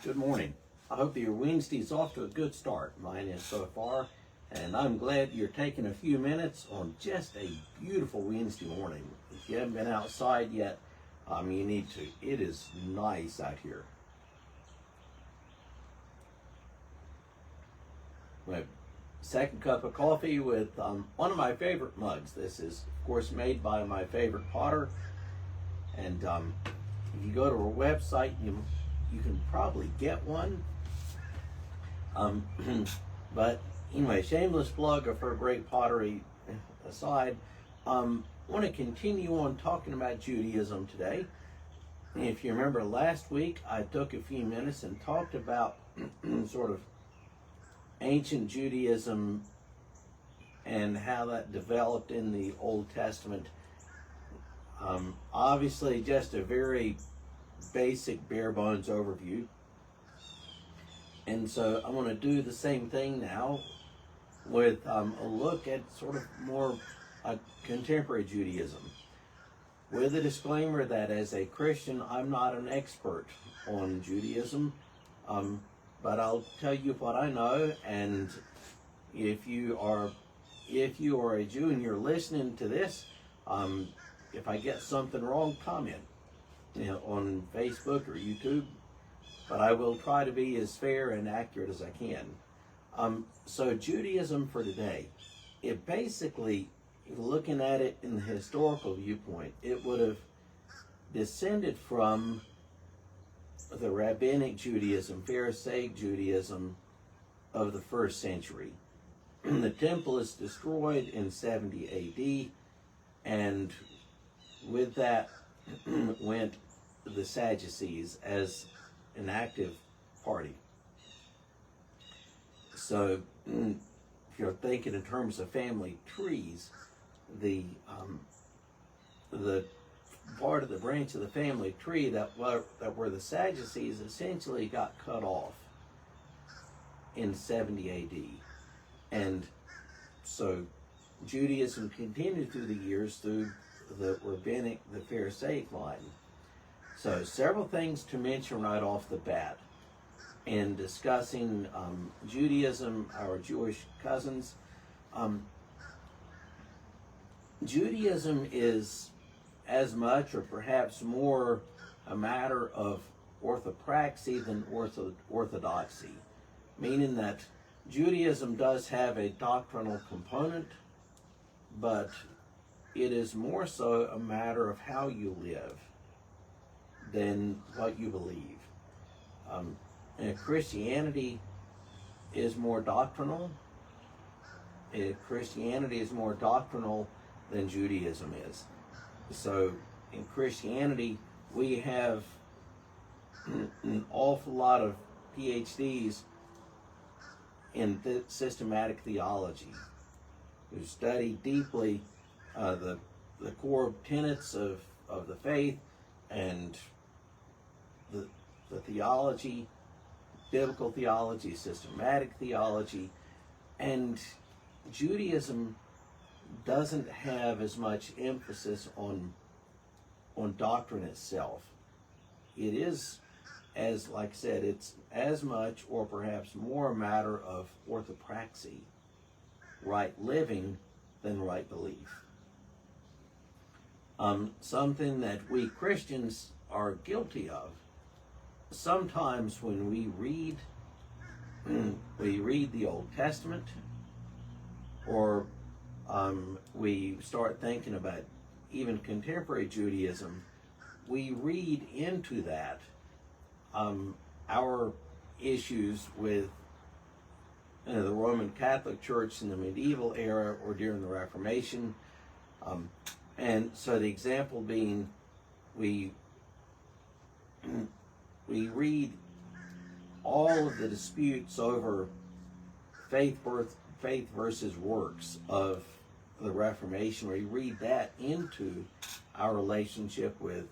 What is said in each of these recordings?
Good morning. I hope that your Wednesday's off to a good start. Mine is so far, and I'm glad you're taking a few minutes on just a beautiful Wednesday morning. If you haven't been outside yet, you need to. It is nice out here. My second cup of coffee with one of my favorite mugs. This is, of course, made by my favorite potter, and if you go to her website, you can probably get one. But anyway, shameless plug of her great pottery aside, I want to continue on talking about Judaism today. If you remember last week, I took a few minutes and talked about sort of ancient Judaism and how that developed in the Old Testament. Obviously, just a very basic, bare bones overview. And so I want to do the same thing now with a look at sort of more contemporary Judaism, with a disclaimer that as a Christian, I'm not an expert on Judaism, but I'll tell you what I know. And if you are a Jew and you're listening to this, if I get something wrong, comment on Facebook or YouTube, but I will try to be as fair and accurate as I can. So Judaism for today, it basically, looking at it in the historical viewpoint, it would have descended from the rabbinic Judaism, Pharisaic Judaism of the first century. The temple is destroyed in 70 AD, and with that went the Sadducees as an active party. So if you're thinking in terms of family trees, the part of the branch of the family tree that were the Sadducees essentially got cut off in 70 AD. And so Judaism continued through the years through the rabbinic, the Pharisaic line. So several things to mention right off the bat in discussing Judaism, our Jewish cousins. Judaism is as much or perhaps more a matter of orthopraxy than orthodoxy, meaning that Judaism does have a doctrinal component, but it is more so a matter of how you live than what you believe. And Christianity is more doctrinal. Christianity is more doctrinal than Judaism is. So in Christianity, we have an awful lot of PhDs in systematic theology who study deeply the core tenets of the faith and the theology, biblical theology, systematic theology. And Judaism doesn't have as much emphasis on doctrine itself. It is, as like I said, it's as much or perhaps more a matter of orthopraxy, right living, than right belief. Something that we Christians are guilty of. Sometimes when we read the Old Testament, or we start thinking about even contemporary Judaism, we read into that our issues with the Roman Catholic Church in the medieval era or during the Reformation. And so the example being, we read all of the disputes over faith versus works of the Reformation. We read that into our relationship with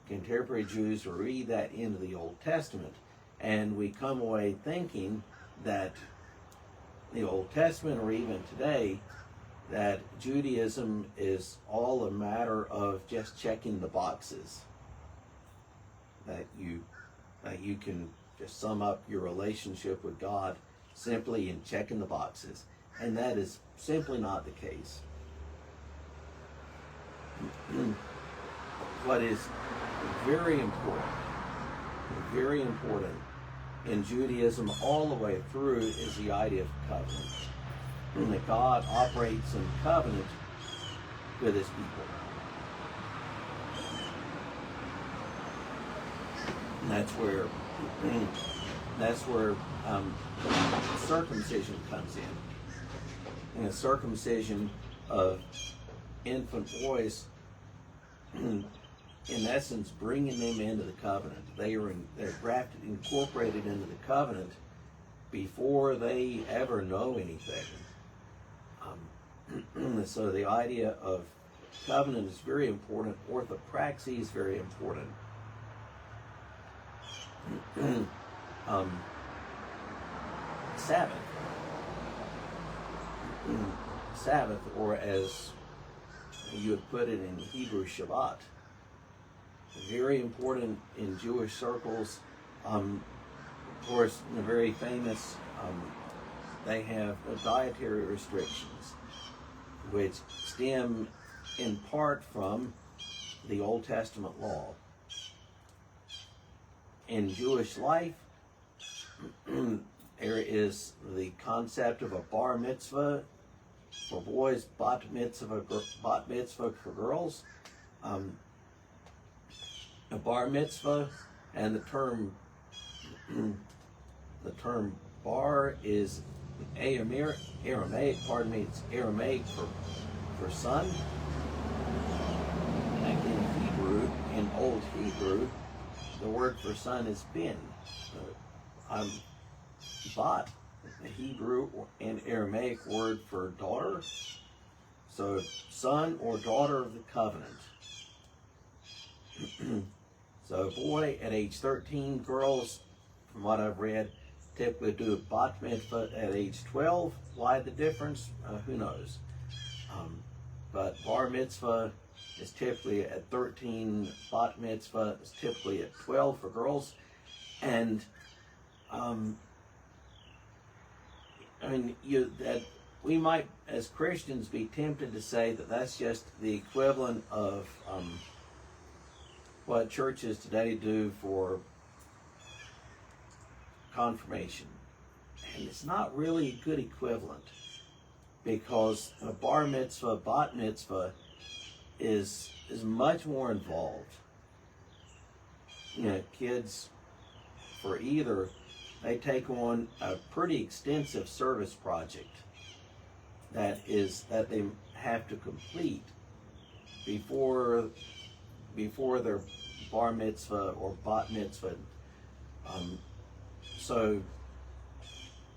contemporary Jews, or read that into the Old Testament, and we come away thinking that the Old Testament, or even today, that Judaism is all a matter of just checking the boxes, that you can just sum up your relationship with God simply in checking the boxes. And that is simply not the case. What is very important in Judaism all the way through is the idea of covenant. And that God operates in covenant with his people. And that's where circumcision comes in. And the circumcision of infant boys, in essence, bringing them into the covenant. They're grafted, incorporated into the covenant before they ever know anything. So the idea of covenant is very important. Orthopraxy is very important. Sabbath, or as you would put it in Hebrew, Shabbat. Very important in Jewish circles. Of course, the very famous, they have dietary restrictions, which stem in part from the Old Testament law. In Jewish life, there is the concept of a bar mitzvah for boys, bat mitzvah for girls. A bar mitzvah, and the term bar is Aramaic. It's Aramaic for son. And in Hebrew, in Old Hebrew, the word for son is bin. Bat, the Hebrew and Aramaic word for daughter. So son or daughter of the covenant. So a boy at age 13, girls, from what I've read, typically do a bat mitzvah at age 12. Why the difference? Who knows? But bar mitzvah is typically at 13. Bat mitzvah is typically at 12 for girls. And we might, as Christians, be tempted to say that that's just the equivalent of what churches today do for confirmation. And it's not really a good equivalent, because a bar mitzvah, bat mitzvah is much more involved. Kids for either, they take on a pretty extensive service project that they have to complete before their bar mitzvah or bat mitzvah. So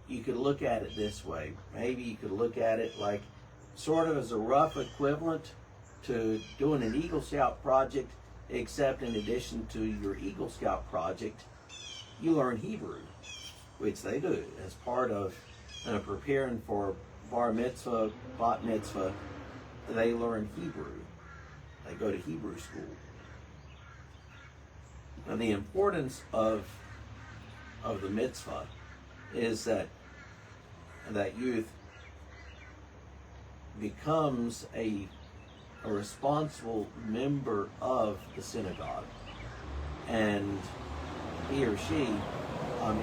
you could look at it this way. Maybe you could look at it like sort of as a rough equivalent to doing an Eagle Scout project, except in addition to your Eagle Scout project, you learn Hebrew, which they do as part of preparing for bar mitzvah, bat mitzvah. They learn Hebrew. They go to Hebrew school. And the importance of the mitzvah is that youth becomes a responsible member of the synagogue, and he or she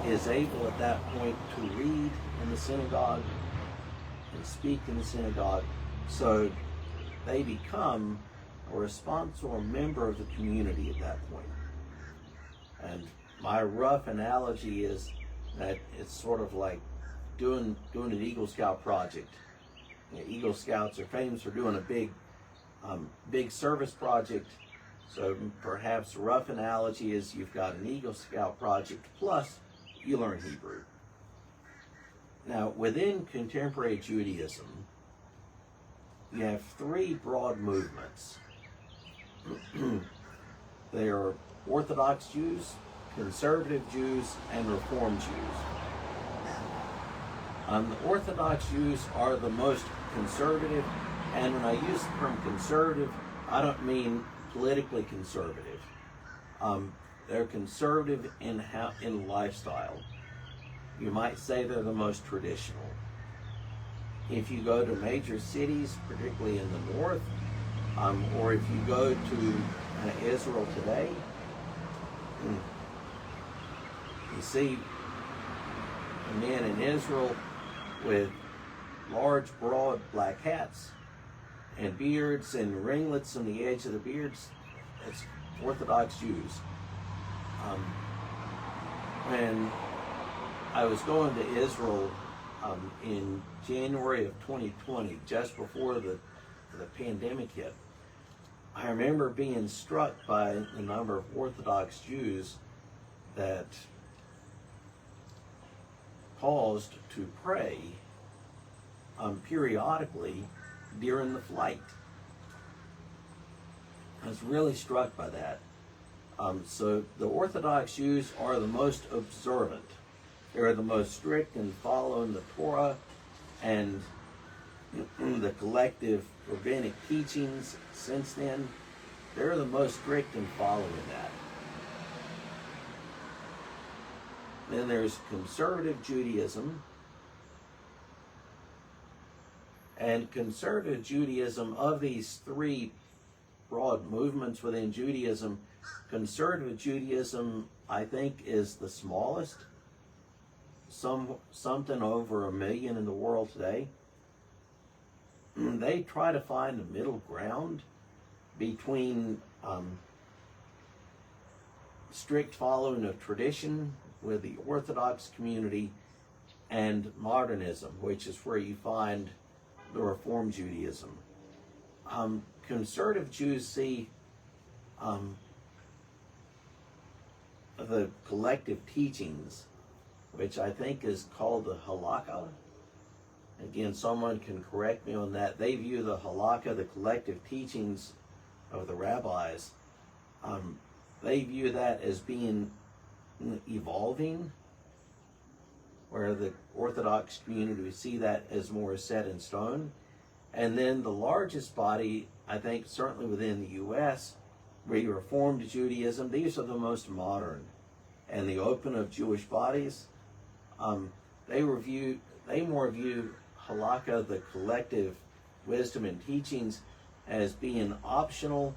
is able at that point to read in the synagogue and speak in the synagogue, so they become a responsible member of the community at that point. And my rough analogy is that it's sort of like doing an Eagle Scout project. Eagle Scouts are famous for doing a big service project. So perhaps a rough analogy is you've got an Eagle Scout project plus you learn Hebrew. Now, within contemporary Judaism, you have three broad movements. They are Orthodox Jews, Conservative Jews, and Reform Jews. The Orthodox Jews are the most conservative, and when I use the term conservative, I don't mean politically conservative. they're conservative in lifestyle. You might say they're the most traditional. If you go to major cities, particularly in the north, or if you go to Israel today, you see men in Israel with large, broad black hats and beards and ringlets on the edge of the beards. It's Orthodox Jews. When I was going to Israel in January of 2020, just before the pandemic hit, I remember being struck by the number of Orthodox Jews that paused to pray periodically during the flight. I was really struck by that. So the Orthodox Jews are the most observant. They're the most strict in following the Torah and the collective rabbinic teachings since then. They're the most strict in following that. Then there's conservative Judaism. And conservative Judaism, of these three broad movements within Judaism, conservative Judaism, I think, is the smallest. Something over 1 million in the world today. They try to find a middle ground between strict following of tradition with the Orthodox community and modernism, which is where you find the Reform Judaism. Conservative Jews see the collective teachings, which I think is called the halakha. Again, someone can correct me on that. They view the halakha, the collective teachings of the rabbis, they view that as being evolving, where the Orthodox community would see that as more set in stone. And then the largest body, I think, certainly within the U.S., Reformed Judaism, these are the most modern. And the open of Jewish bodies, they more view halakha, the collective wisdom and teachings, as being optional.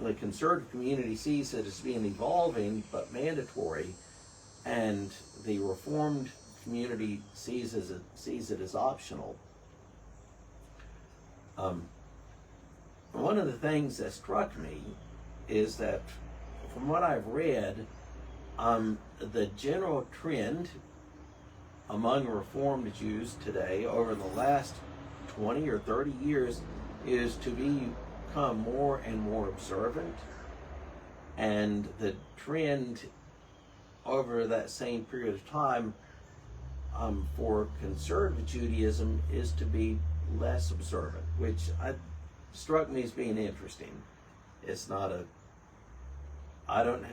The conservative community sees it as being evolving but mandatory, and the Reformed community sees it as optional. One of the things that struck me is that, from what I've read, the general trend among Reformed Jews today over the last 20 or 30 years is to become more and more observant, and the trend over that same period of time for conservative Judaism is to be less observant, which struck me as being interesting. It's not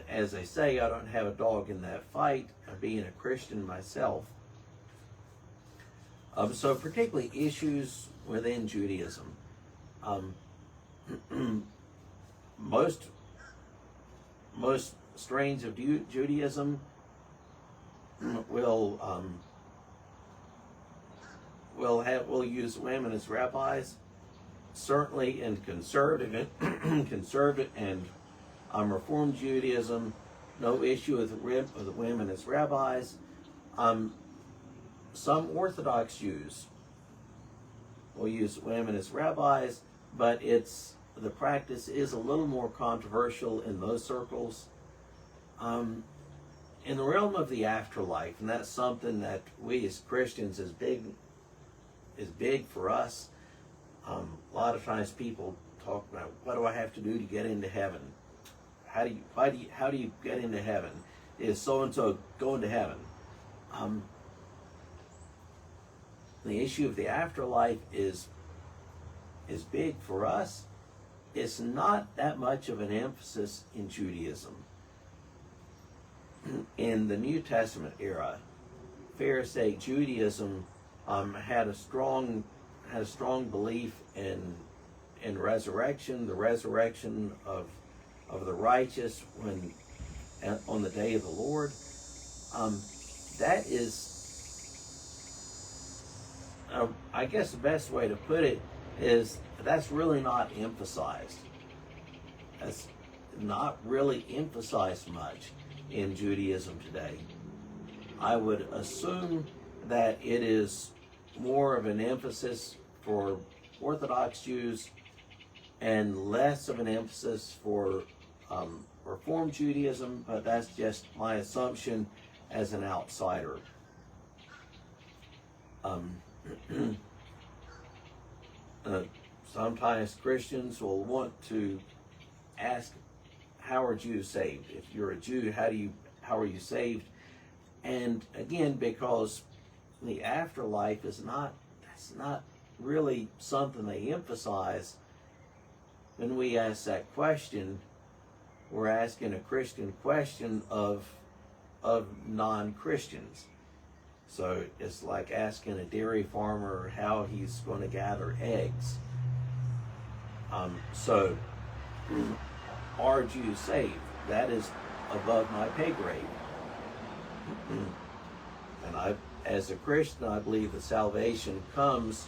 as I say, I don't have a dog in that fight of being a Christian myself. So particularly issues within Judaism. Most strains of Judaism will use women as rabbis. Certainly in conservative and Reformed Judaism, no issue with women as rabbis. Some Orthodox Jews will use women as rabbis, but the practice is a little more controversial in those circles. In the realm of the afterlife, and that's something that we as Christians is big for us. A lot of times people talk about, what do I have to do to get into heaven? How do you get into heaven? Is so and so going to heaven? The issue of the afterlife is big for us. It's not that much of an emphasis in Judaism. In the New Testament era, Pharisaic Judaism had a strong belief in resurrection, the resurrection of the righteous when on the day of the Lord, that is, I guess the best way to put it is that's really not emphasized. That's not really emphasized much in Judaism today. I would assume that it is more of an emphasis for Orthodox Jews and less of an emphasis for Reform Judaism, but that's just my assumption as an outsider. Sometimes Christians will want to ask, how are Jews saved? If you're a Jew, how are you saved? And again, because the afterlife that's not really something they emphasize. When we ask that question, we're asking a Christian question of non-Christians. So it's like asking a dairy farmer how he's going to gather eggs. So are Jews saved? That is above my pay grade. And as a Christian, I believe that salvation comes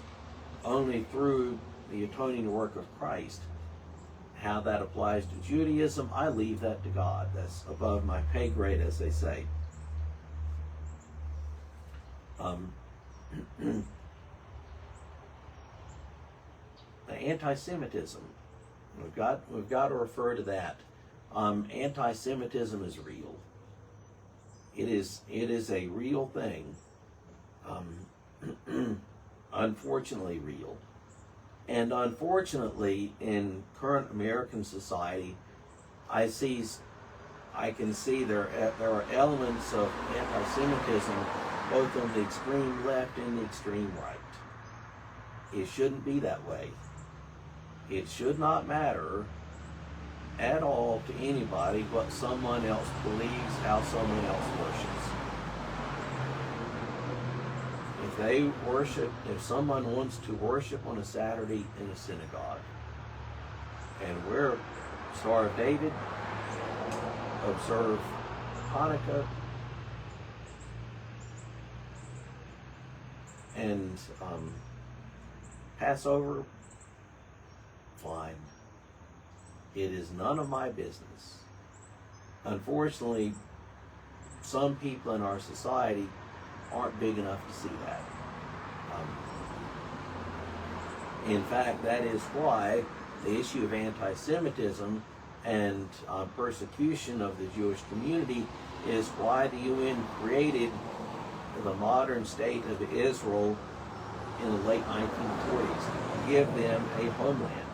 only through the atoning work of Christ. How that applies to Judaism, I leave that to God. That's above my pay grade, as they say. Anti-Semitism. We've got to refer to that. Anti-Semitism is real. It is a real thing. Unfortunately real. And unfortunately, in current American society, I can see there are elements of anti-Semitism both on the extreme left and the extreme right. It shouldn't be that way. It should not matter at all to anybody what someone else believes, how someone else worships. If someone wants to worship on a Saturday in a synagogue, and we're Star of David, observe Hanukkah, and Passover, fine. It is none of my business. Unfortunately, some people in our society aren't big enough to see that. In fact, that is why the issue of anti-Semitism and persecution of the Jewish community is why the UN created the modern state of Israel in the late 1940s to give them a homeland.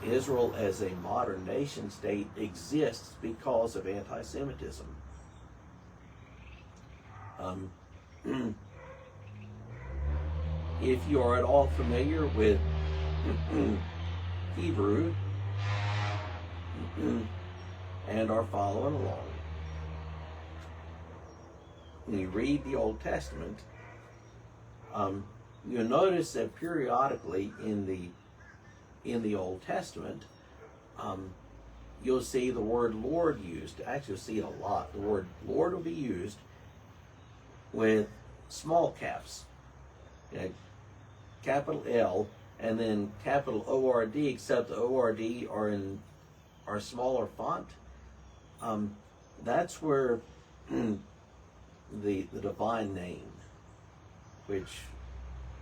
Israel as a modern nation state exists because of anti-Semitism. If you are at all familiar with Hebrew and are following along, when you read the Old Testament, you'll notice that periodically in the Old Testament, you'll see the word Lord used. Actually, you'll see it a lot. The word Lord will be used with small caps, capital L, and then capital O-R-D, except the O-R-D are smaller font. That's where the divine name, which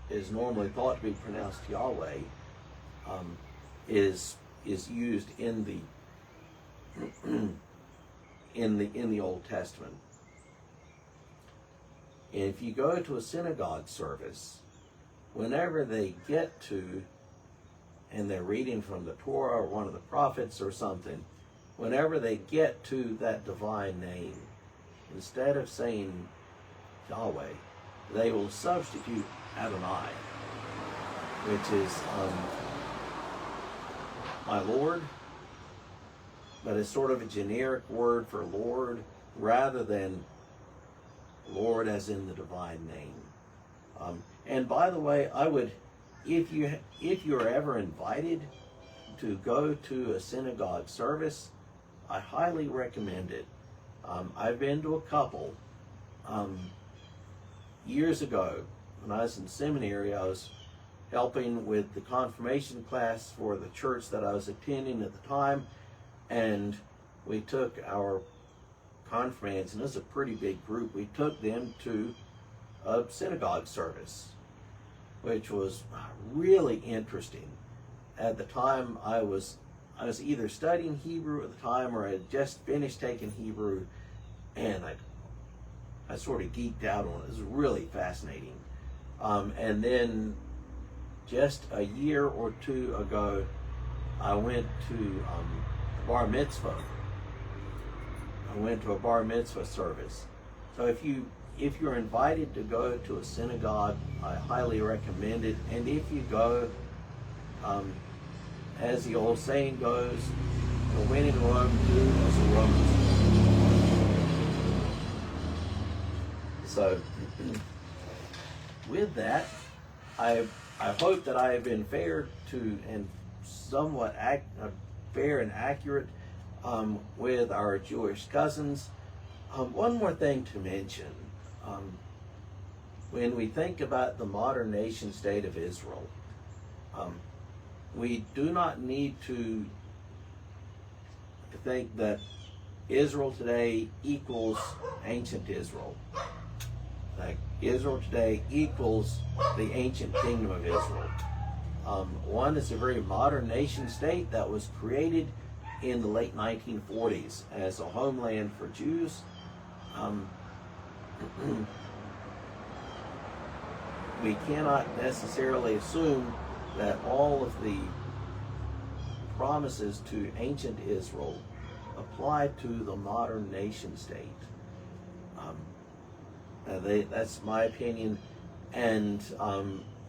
is normally thought to be pronounced Yahweh, is used in the Old Testament. And if you go to a synagogue service, whenever they get to, and they're reading from the Torah or one of the prophets or something, whenever they get to that divine name, instead of saying Yahweh, they will substitute Adonai, which is my Lord, but it's sort of a generic word for Lord rather than Lord as in the divine name. And by the way, I would, if you're ever invited to go to a synagogue service, I highly recommend it. I've been to a couple. Years ago, when I was in seminary, I was helping with the confirmation class for the church that I was attending at the time, and we took our confirmands, and it was a pretty big group. We took them to a synagogue service, which was really interesting. At the time, I was either studying Hebrew at the time, or I had just finished taking Hebrew, and I sort of geeked out on it. It was really fascinating. And then just a year or two ago, I went to a bar mitzvah. I went to a bar mitzvah service. So if you're invited to go to a synagogue, I highly recommend it. And if you go, as the old saying goes, when in Rome, do as the Romans do. So, with that, I hope that I have been fair to and somewhat fair and accurate with our Jewish cousins. One more thing to mention. When we think about the modern nation state of Israel, we do not need to think that Israel today equals ancient Israel. Like Israel today equals the ancient kingdom of Israel. One is a very modern nation state that was created in the late 1940s as a homeland for Jews. We cannot necessarily assume that all of the promises to ancient Israel apply to the modern nation state. That's my opinion, and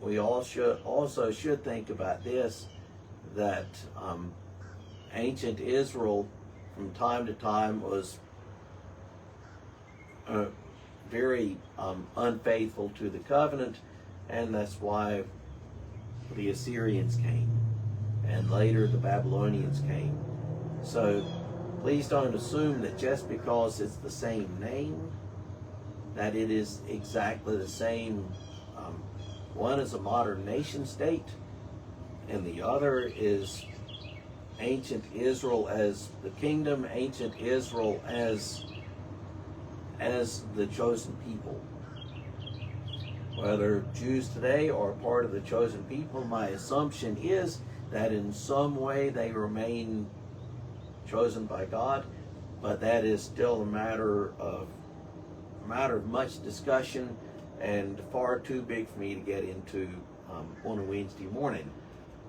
we all should think about this, that ancient Israel from time to time was very unfaithful to the covenant, and that's why the Assyrians came, and later the Babylonians came. So please don't assume that just because it's the same name, that it is exactly the same. One is a modern nation state, and the other is ancient Israel as the kingdom, ancient Israel as the chosen people. Whether Jews today are part of the chosen people, my assumption is that in some way they remain chosen by God, but that is still a matter of much discussion and far too big for me to get into on a Wednesday morning.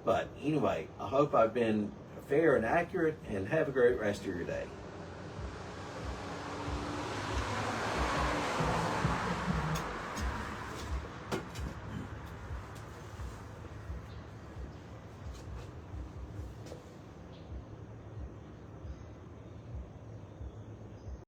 But anyway, I hope I've been fair and accurate, and have a great rest of your day.